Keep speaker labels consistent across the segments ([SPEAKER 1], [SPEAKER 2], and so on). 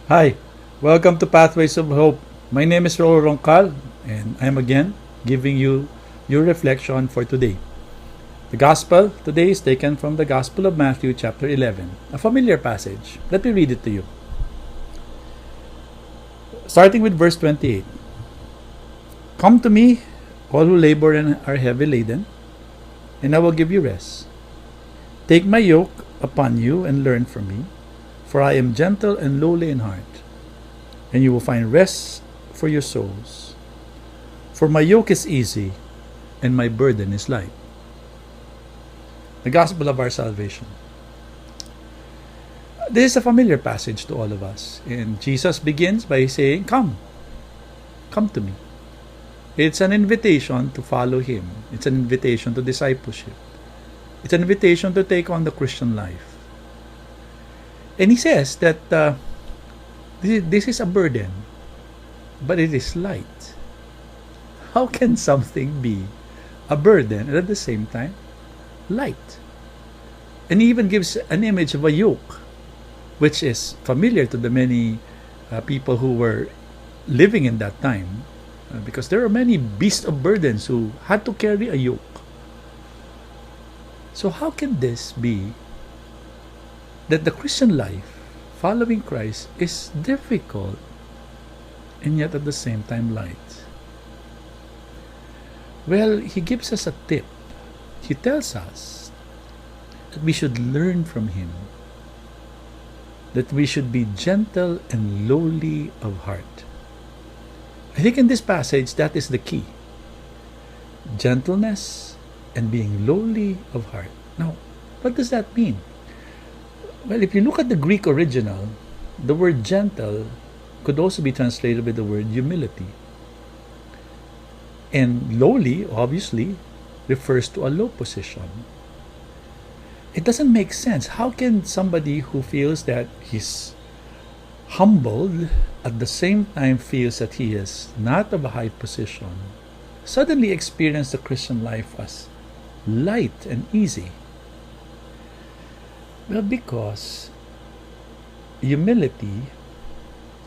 [SPEAKER 1] Hi, welcome to Pathways of Hope. My name is Raul Roncal, and I'm again giving you your reflection for today. The Gospel today is taken from the Gospel of Matthew, chapter 11, a familiar passage. Let me read it to you. Starting with verse 28. Come to me, all who labor and are heavy laden, and I will give you rest. Take my yoke upon you and learn from me, for I am gentle and lowly in heart, and you will find rest for your souls. For my yoke is easy, and my burden is light. The Gospel of our salvation. This is a familiar passage to all of us, and Jesus begins by saying, come to me. It's an invitation to follow Him. It's an invitation to discipleship. It's an invitation to take on the Christian life. And He says that this is a burden, but it is light. How can something be a burden and at the same time light? And He even gives an image of a yoke, which is familiar to the many people who were living in that time, because there are many beasts of burdens who had to carry a yoke. So how can this be that the Christian life, following Christ, is difficult and yet at the same time light? Well, He gives us a tip. He tells us that we should learn from Him, that we should be gentle and lowly of heart. I think in this passage that is the key. Gentleness and being lowly of heart. Now, what does that mean? Well, if you look at the Greek original, the word gentle could also be translated with the word humility. And lowly, obviously, refers to a low position. It doesn't make sense. How can somebody who feels that he's humbled at the same time feels that he is not of a high position suddenly experience the Christian life as light and easy? Well, because humility,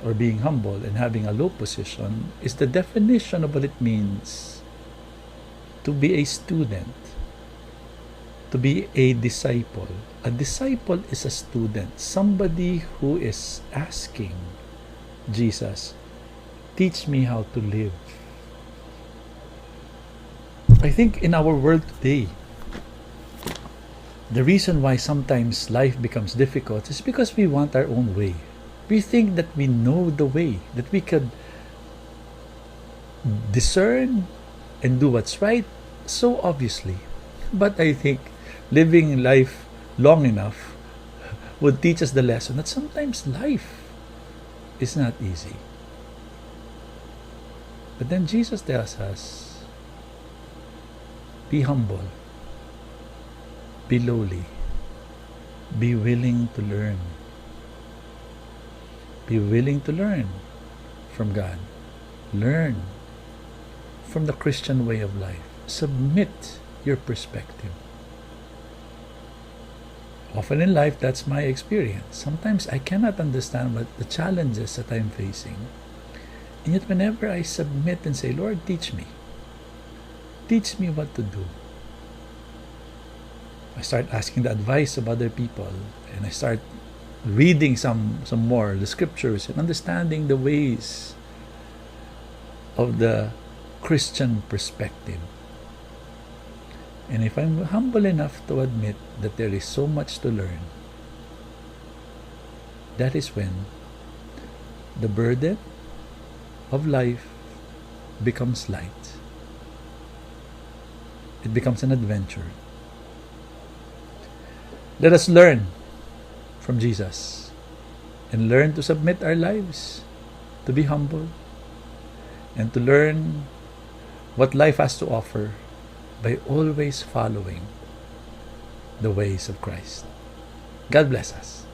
[SPEAKER 1] or being humble and having a low position, is the definition of what it means to be a student, to be a disciple. A disciple is a student, somebody who is asking Jesus, teach me how to live. I think in our world today, the reason why sometimes life becomes difficult is because we want our own way. We think that we know the way, that we could discern and do what's right so obviously. But I think living life long enough would teach us the lesson that sometimes life is not easy. But then Jesus tells us, be humble, be lowly, be willing to learn. Be willing to learn from God. Learn from the Christian way of life. Submit your perspective. Often in life, that's my experience. Sometimes I cannot understand what the challenges that I'm facing. And yet whenever I submit and say, Lord, teach me. Teach me what to do. I start asking the advice of other people, and I start reading some more the scriptures and understanding the ways of the Christian perspective. And if I'm humble enough to admit that there is so much to learn, that is when the burden of life becomes light. It becomes an adventure. Let us learn from Jesus and learn to submit our lives, to be humble, and to learn what life has to offer by always following the ways of Christ. God bless us.